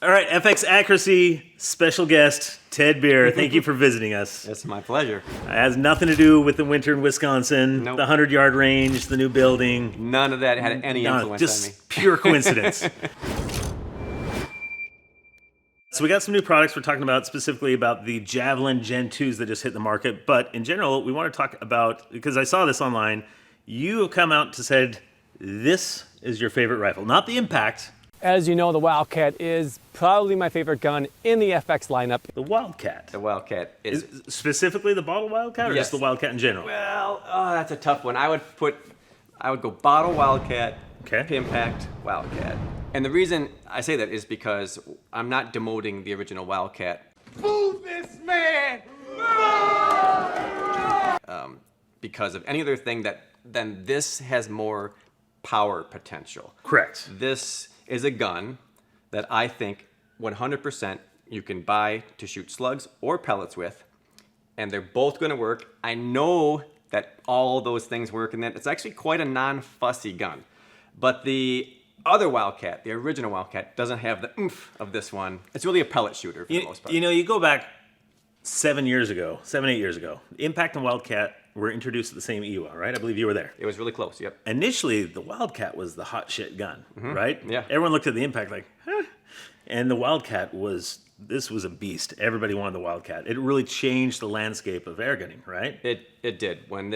All right, FX Accuracy special guest, Ted Bier. Thank you for visiting us. It's my pleasure. It has nothing to do with the winter in Wisconsin, Nope. the 100-yard range, the new building. None of that had any influence just on me. Pure coincidence. So we got some new products we're talking about, specifically about the Javelin Gen 2s that just hit the market. But in general, we want to talk about, because I saw this online, you have come out to said, this is your favorite rifle. Not the Impact. As you know, the Wildcat is probably my favorite gun in the FX lineup. The Wildcat. The Wildcat is... Specifically the bottle Wildcat, or Yes. just the Wildcat in general? Well, that's a tough one. I would go bottle Wildcat, Okay. Impact Wildcat. And the reason I say that is because I'm not demoting the original Wildcat. Move this man! Because of any other thing then this has more power potential. Correct. This is a gun that I think 100% you can buy to shoot slugs or pellets with, and they're both going to work. I know that all those things work, and that it's actually quite a non-fussy gun. But the other Wildcat, the original Wildcat, doesn't have the oomph of this one. It's really a pellet shooter for the most part. You know, you go back 7, 8 years ago, Impact and Wildcat were introduced at the same EUA, right? I believe you were there. It was really close, yep. Initially, the Wildcat was the hot shit gun, right? Yeah. Everyone looked at the Impact like, huh? And the Wildcat this was a beast. Everybody wanted the Wildcat. It really changed the landscape of airgunning, right? It did. When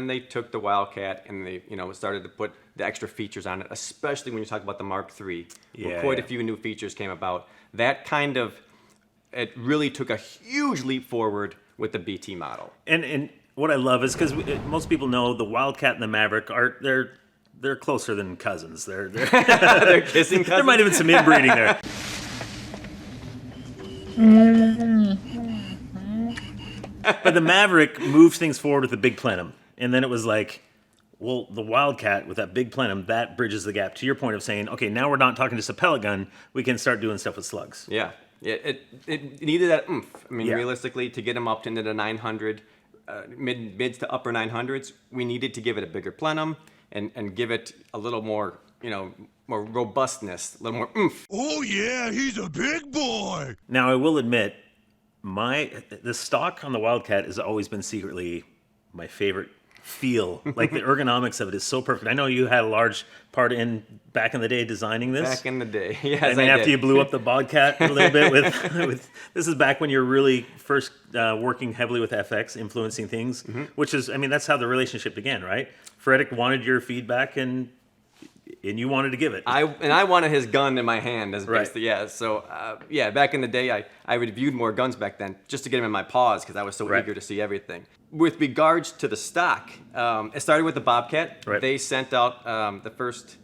they took the Wildcat and they started to put the extra features on it, especially when you talk about the Mark III, where quite a few new features came about. It really took a huge leap forward with the BT model. And what I love is because most people know the Wildcat and the Maverick they're closer than cousins. They're They're kissing cousins. There might have been some inbreeding there. But the Maverick moved things forward with the big plenum. And then it was like, well, the Wildcat with that big plenum, that bridges the gap to your point of saying, okay, now we're not talking just a pellet gun. We can start doing stuff with slugs. Yeah. It needed that oomph. I mean, Yeah. Realistically, to get them up into the 900, mids to upper 900s, we needed to give it a bigger plenum and give it a little more, more robustness, a little more oomph. Oh yeah, he's a big boy. Now, I will admit, the stock on the Wildcat has always been secretly my favorite feel. Like the ergonomics of it is so perfect. I know you had a large part back in the day designing this. Back in the day, yes, I mean, after did. you blew up the Bobcat a little bit with this is back when you're really first working heavily with FX, influencing things, which is, I mean, that's how the relationship began, right? Frederick wanted your feedback and you wanted to give it. I wanted his gun in my hand as Right. basically, yeah. So back in the day, I reviewed more guns back then just to get them in my paws because I was so Right. eager to see everything. With regards to the stock, it started with the Bobcat. Right. They sent out the first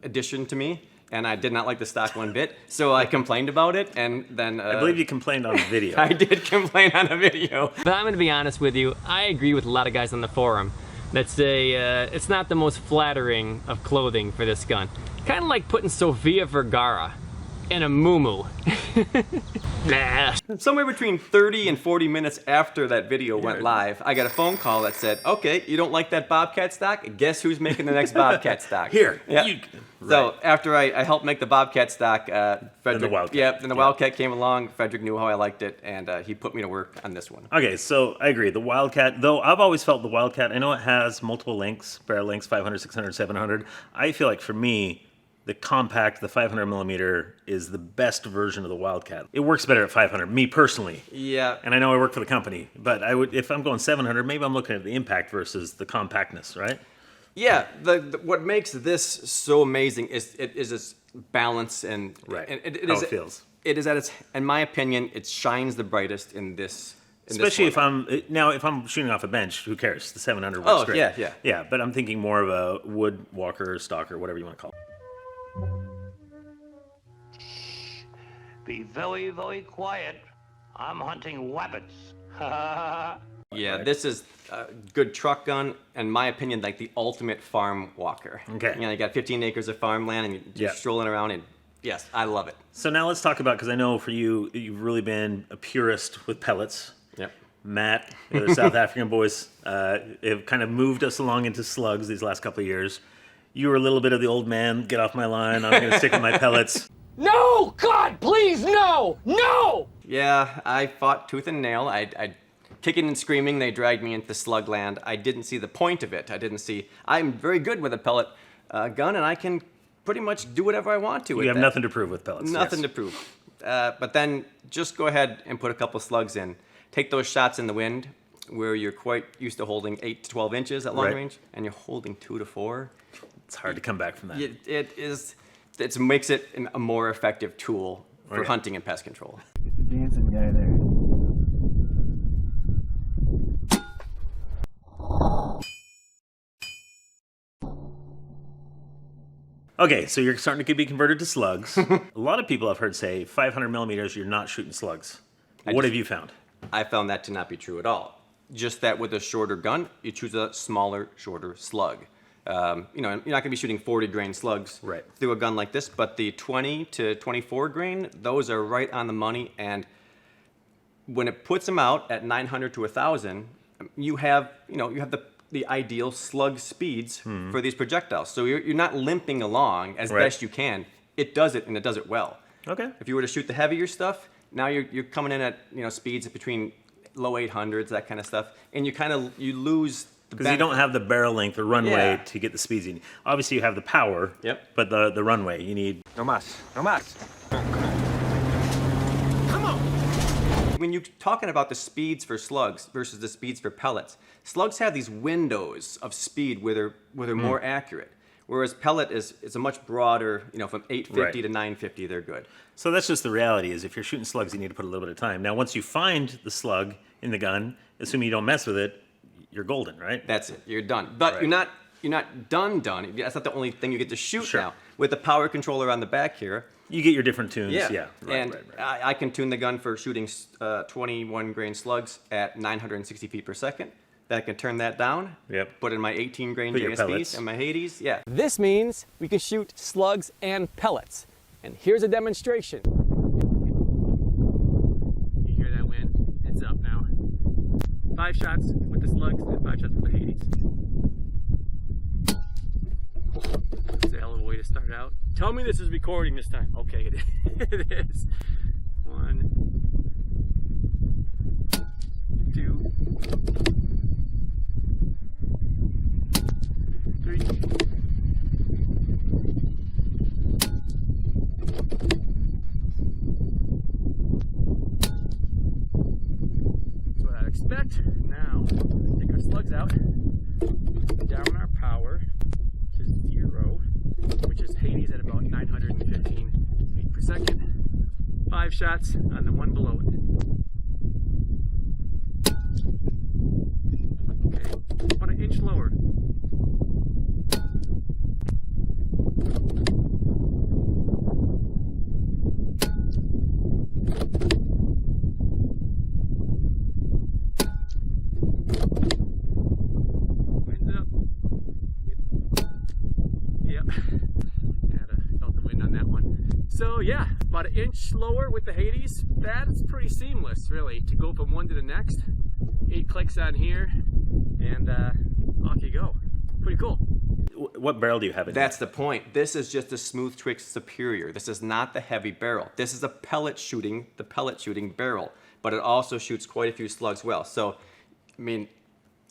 edition to me, and I did not like the stock one bit. So I complained about it, and then I believe you complained on video. I did complain on a video. But I'm going to be honest with you, I agree with a lot of guys on the forum that say it's not the most flattering of clothing for this gun. Kind of like putting Sofia Vergara in a muumuu. Nah. Somewhere between 30 and 40 minutes after that video went live, I got a phone call that said, okay, you don't like that Bobcat stock? Guess who's making the next Bobcat stock? Here. Yeah. So after I helped make the Bobcat stock, Frederick, the Wildcat. then the Wildcat came along. Frederick knew how I liked it, and he put me to work on this one. Okay, so I agree. The Wildcat, though I've always felt the Wildcat, I know it has multiple lengths, barrel lengths, 500, 600, 700. I feel like for me, the compact, the 500 millimeter is the best version of the Wildcat. It works better at 500, me personally. Yeah. And I know I work for the company, but if I'm going 700, maybe I'm looking at the impact versus the compactness, right? Yeah, what makes this so amazing is its balance and Right. And How it feels. It is at its, in my opinion, it shines the brightest in this. Especially if I'm shooting off a bench, who cares? The 700 works Oh, great. yeah. Yeah, but I'm thinking more of a wood walker, stalker, whatever you want to call it. Be very, very quiet. I'm hunting rabbits. Yeah, this is a good truck gun, in my opinion, like the ultimate farm walker. Okay. You got 15 acres of farmland and you're strolling around, and yes, I love it. So now let's talk about, because I know for you, you've really been a purist with pellets. Yep. Matt, the other South African boys, have kind of moved us along into slugs these last couple of years. You were a little bit of the old man, get off my line, I'm going to stick with my pellets. No! God, please, no! No! Yeah, I fought tooth and nail. I kicking and screaming, they dragged me into slug land. I didn't see the point of it. I'm very good with a pellet gun, and I can pretty much do whatever I want to with You have that. nothing to prove with pellets. Nothing yes. to prove. But then just go ahead and put a couple slugs in. Take those shots in the wind where you're quite used to holding 8 to 12 inches at long Right. range, and you're holding 2 to 4. It's hard to come back from that. It makes it a more effective tool for Right. hunting and pest control. Dancing guy there. Okay, so you're starting to be converted to slugs. A lot of people I've heard say 500 millimeters, you're not shooting slugs. What have you found? I found that to not be true at all. Just that with a shorter gun, you choose a smaller, shorter slug. You're not going to be shooting 40 grain slugs Right. through a gun like this, but the 20 to 24 grain, those are right on the money. And when it puts them out at 900 to 1,000, you have the ideal slug speeds for these projectiles. So you're not limping along as Right. best you can. It does it, and it does it well. Okay. If you were to shoot the heavier stuff, now you're coming in at speeds between low 800s, that kind of stuff, and you lose the Because you don't have the barrel length or runway Yeah. to get the speeds you need. Obviously, you have the power, Yep. but the runway, you need... No más, no más. When you're talking about the speeds for slugs versus the speeds for pellets, slugs have these windows of speed where they're more accurate, whereas pellet is a much broader, from 850 Right. to 950, they're good. So that's just the reality, is if you're shooting slugs, you need to put a little bit of time. Now, once you find the slug in the gun, assuming you don't mess with it, you're golden, right? That's it. You're done. But Right. you're not done. That's not the only thing you get to shoot Sure. now. With the power controller on the back here, You get your different tunes. Yeah. and I can tune the gun for shooting 21 grain slugs at 960 feet per second. Then I can turn that down. Yep. Put in my 18 grain Put your JSPs pellets. and my Hades. Yeah. This means we can shoot slugs and pellets. And here's a demonstration. You hear that wind? It's up now. 5 shots with the slugs and 5 shots with the Hades. It's a hell of a way to start out. Tell me this is recording this time. Okay, it is. It is. 1, 2, 3. That's what I'd expect. Now, take our slugs out, down our power to 0, which is Hades at about 915 feet per second. 5 shots on the one below it. Okay, about an inch lower. Wind's up. Yep. Felt the wind on that one. So yeah, about an inch lower with the Hades. That's pretty seamless, really, to go from one to the next. 8 clicks on here, and off you go. Pretty cool. What barrel do you have in That's the point. This is just a Smooth Trick Superior. This is not the heavy barrel. This is the pellet shooting barrel, but it also shoots quite a few slugs well. So, I mean,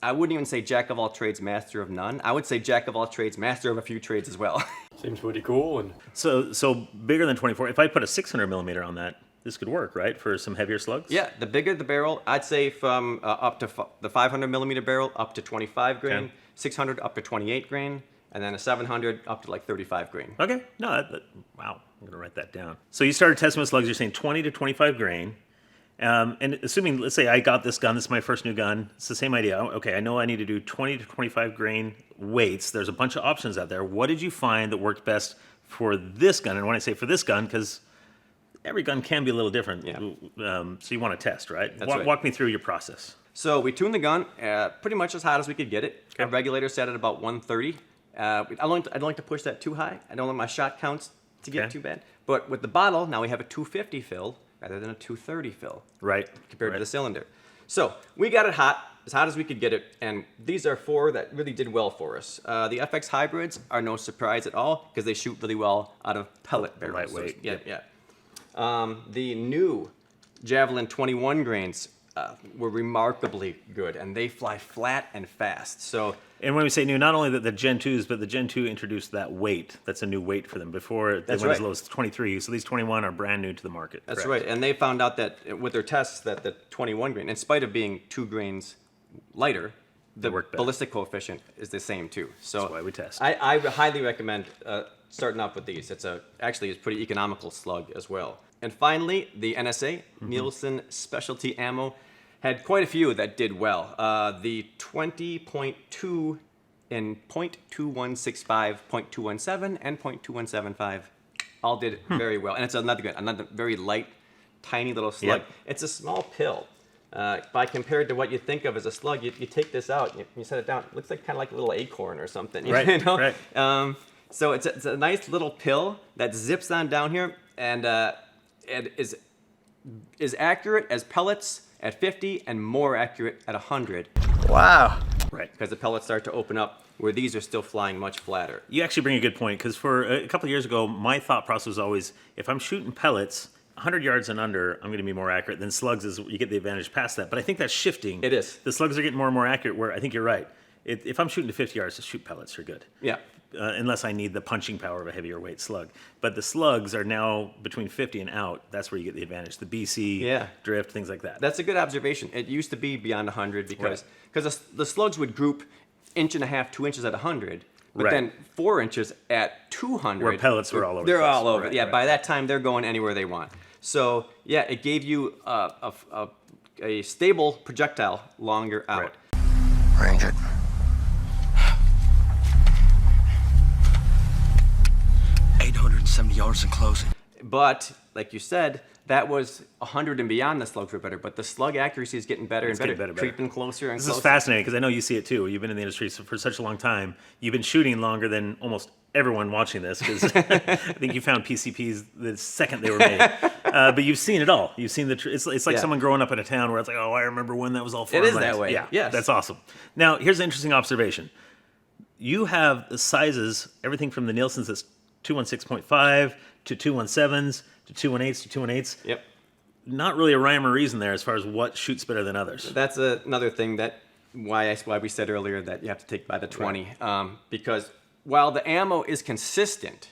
I wouldn't even say jack of all trades, master of none. I would say jack of all trades, master of a few trades as well. Seems pretty cool. And So bigger than 24. If I put a 600 millimeter on that, this could work, right? For some heavier slugs? Yeah, the bigger the barrel, I'd say from up to the 500 millimeter barrel up to 25 grain, Okay. 600 up to 28 grain, and then a 700 up to like 35 grain. Okay. No, wow. I'm going to write that down. So you started testing with slugs. You're saying 20 to 25 grain. And assuming, let's say I got this gun. This is my first new gun. It's the same idea. Okay, I know I need to do 20 to 25 grain weights. There's a bunch of options out there. What did you find that worked best for this gun? And when I say for this gun, because every gun can be a little different. Yeah. So you want to test, right? That's right. Walk me through your process. So we tuned the gun pretty much as hot as we could get it. Okay. Our regulator set at about 130. I don't like to push that too high. I don't want my shot counts to get Okay. too bad. But with the bottle, now we have a 250 fill rather than a 230 fill Right. compared to Right. the cylinder. So we got it hot as we could get it, and these are 4 that really did well for us. The FX hybrids are no surprise at all because they shoot really well out of pellet barrels. Lightweight. So, yeah. The new Javelin 21 grains were remarkably good, and they fly flat and fast. So, and when we say new, not only the Gen 2s, but the Gen 2 introduced that weight. That's a new weight for them. Before, they went as low as 23, so these 21 are brand new to the market. That's correct? right, and they found out that with their tests that the 21 grain, in spite of being 2 grains lighter, the ballistic coefficient is the same too. So that's why we test. I highly recommend starting off with these. It's actually it's pretty economical slug as well. And finally, the NSA Nielsen Specialty Ammo had quite a few that did well. The 20.2 and .2165, .217, and .2175 all did very well. And it's another very light, tiny little slug. Yep. It's a small pill. By compared to what you think of as a slug, you take this out, you set it down. It looks like kind of like a little acorn or something. Right. You know? Right. So it's a nice little pill that zips on down here, and it is accurate as pellets at 50 and more accurate at 100. Wow. Right. Because the pellets start to open up where these are still flying much flatter. You actually bring a good point, because for a couple of years ago, my thought process was always, if I'm shooting pellets 100 yards and under, I'm going to be more accurate. Than slugs is you get the advantage past that. But I think that's shifting. It is. The slugs are getting more and more accurate, where I think you're right. If I'm shooting to 50 yards, just shoot pellets, you're good. Yeah. Unless I need the punching power of a heavier weight slug. But the slugs are now between 50 and out. That's where you get the advantage. The BC, drift, things like that. That's a good observation. It used to be beyond 100 because the slugs would group 1.5 2 inches at 100. But then 4 inches at 200. Where pellets were all over. They're all over. Right, by that time, they're going anywhere they want. So, yeah, it gave you a stable projectile longer out. Range it. $870 yards in closing. But, like you said, that was 100 and beyond the slugs were better. But the slug accuracy is getting better and better. Creeping closer and closer. This is fascinating, because I know you see it too. You've been in the industry for such a long time. You've been shooting longer than almost everyone watching this, because I think you found PCPs the second they were made. But you've seen it all. You've seen it's like someone growing up in a town where it's like, oh, I remember when that was all farmland. It is that way. Yeah, yes. That's awesome. Now, here's an interesting observation. You have the sizes, everything from the Nielsen's that's 216.5 to 217s to 218s to 218s. Yep. Not really a rhyme or reason there as far as what shoots better than others. That's another thing why we said earlier that you have to take by the 20. Right. Because while the ammo is consistent,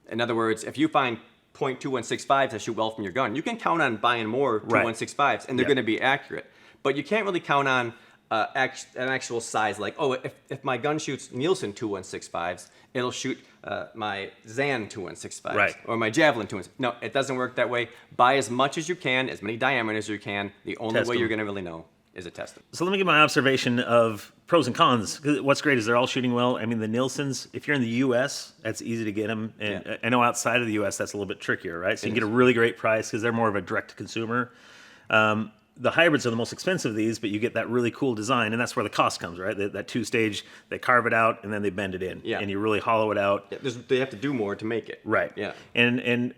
in other words, if you find .2165s that shoot well from your gun, you can count on buying more 2165s, and they're going to be accurate. But you can't really count on an actual size like, oh, if my gun shoots Nielsen 2165s, it'll shoot my Zan 2165s or my Javelin 2165s. No, it doesn't work that way. Buy as much as you can, as many diameters as you can. The only way you're going to really know is to test them. So let me give my observation of pros and cons. What's great is they're all shooting well. I mean, the Nielsen's, if you're in the U.S., that's easy to get them. And I know outside of the U.S., that's a little bit trickier, right? So you can get a really great price because they're more of a direct-to-consumer. The hybrids are the most expensive of these, but you get that really cool design, and that's where the cost comes, right? That two-stage, they carve it out, and then they bend it in. Yeah. And you really hollow it out. Yeah, they have to do more to make it. Right. Yeah. And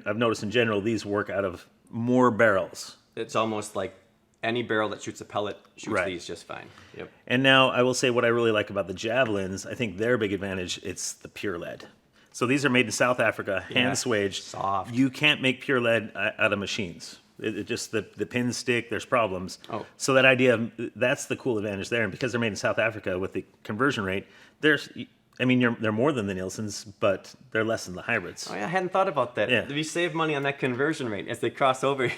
I've noticed in general, these work out of more barrels. It's almost like any barrel that shoots a pellet shoots these just fine. Yep. And now I will say what I really like about the Javelins, I think their big advantage, it's the pure lead. So these are made in South Africa, hand swaged. Soft. You can't make pure lead out of machines. It just the pins stick. There's problems. Oh. So that idea of that's the cool advantage there, and because they're made in South Africa with the conversion rate, they're more than the Nielsen's, but they're less than the hybrids. Oh yeah, I hadn't thought about that. Yeah. We save money on that conversion rate as they cross over.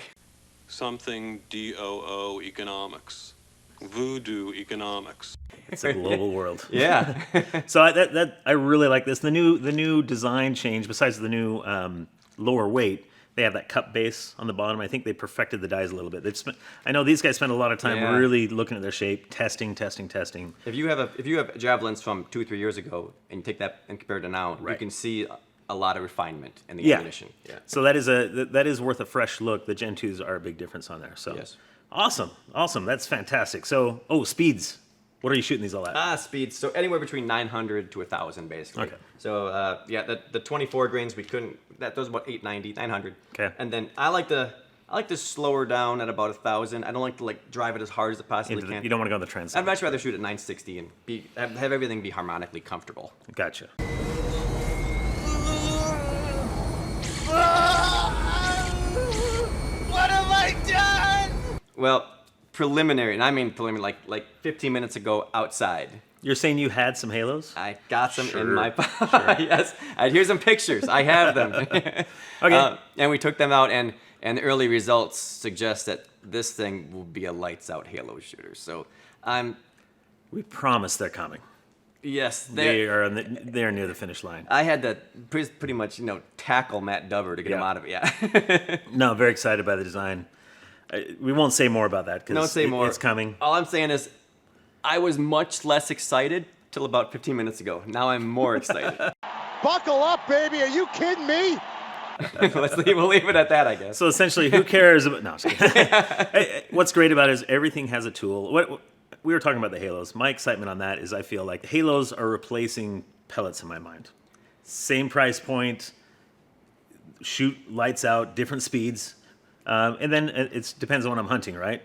Something DOO economics, voodoo economics. It's a global world. Yeah. So I really like this. The new design change, besides the new lower weight, they have that cup base on the bottom. I think they perfected the dies a little bit. I know these guys spend a lot of time really looking at their shape, testing. If you have javelins from 2 or 3 years ago and you take that and compare it to now, you can see a lot of refinement in the ammunition. Yeah. So that is worth a fresh look. The Gen 2s are a big difference on there. So yes. Awesome. That's fantastic. So speeds. What are you shooting these all at? Speeds. So anywhere between 900 to 1,000, basically. Okay. So the 24 grains we couldn't. Those about 890, 900. Okay. And then I like the I like to slow her down at about 1,000. I don't like to like drive it as hard as it possibly can. You don't want to go on the trend. I'd much rather shoot at 960 and have everything be harmonically comfortable. Gotcha. What have I done? Well, preliminary, and I mean preliminary, like 15 minutes ago outside. You're saying you had some halos? I got them in Sure, my yes. Here's some pictures. I have them. Okay. And we took them out, and the early results suggest that this thing will be a lights out halo shooter. So We promise they're coming. yes, They are near the finish line. I had to pretty much tackle Matt Dover to get him Yeah. out of it. Yeah. No, very excited by the design. We won't say more about that because Don't say more. it's coming. All I'm saying is, I was much less excited till about 15 minutes ago. Now I'm more excited. Buckle up, baby. Are you kidding me? We'll leave it at that, I guess. So essentially, who cares about? No, I'm just kidding. What's great about it is everything has a tool. We were talking about the halos. My excitement on that is I feel like the halos are replacing pellets in my mind. Same price point, shoot lights out, different speeds, and then it depends on what I'm hunting, right?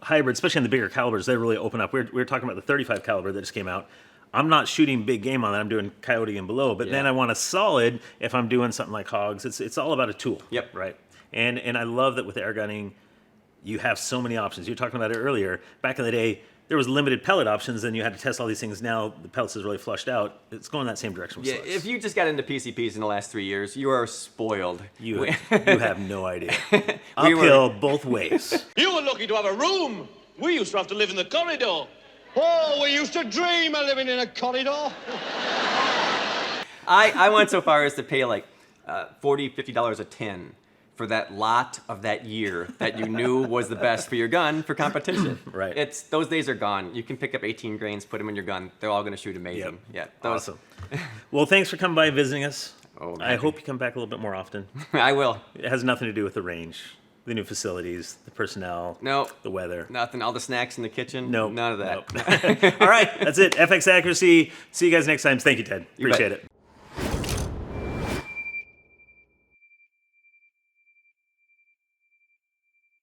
Hybrid, especially in the bigger calibers, they really open up. We were talking about the 35 caliber that just came out. I'm not shooting big game on that. I'm doing coyote and below. But then I want a solid if I'm doing something like hogs. It's all about a tool. Yep. Right. And I love that with air gunning, you have so many options. You were talking about it earlier. Back in the day, there was limited pellet options, and you had to test all these things. Now the pellets is really flushed out. It's going that same direction with Yeah, slugs. if you just got into PCPs in the last 3 years, you are spoiled. You have no idea. Uphill both ways. You were lucky to have a room. We used to have to live in the corridor. Oh, we used to dream of living in a corridor. I went so far as to pay like $40, $50 a tin for that lot of that year that you knew was the best for your gun for competition. Right. Those days are gone. You can pick up 18 grains, put them in your gun. They're all going to shoot amazing. Yep. Yeah. Awesome. Well, thanks for coming by and visiting us. Oh, I hope you come back a little bit more often. I will. It has nothing to do with the range, the new facilities, the personnel, No. the weather. Nothing. All the snacks in the kitchen. No. None of that. Nope. All right. That's it. FX Accuracy. See you guys next time. Thank you, Ted. You bet. Appreciate it.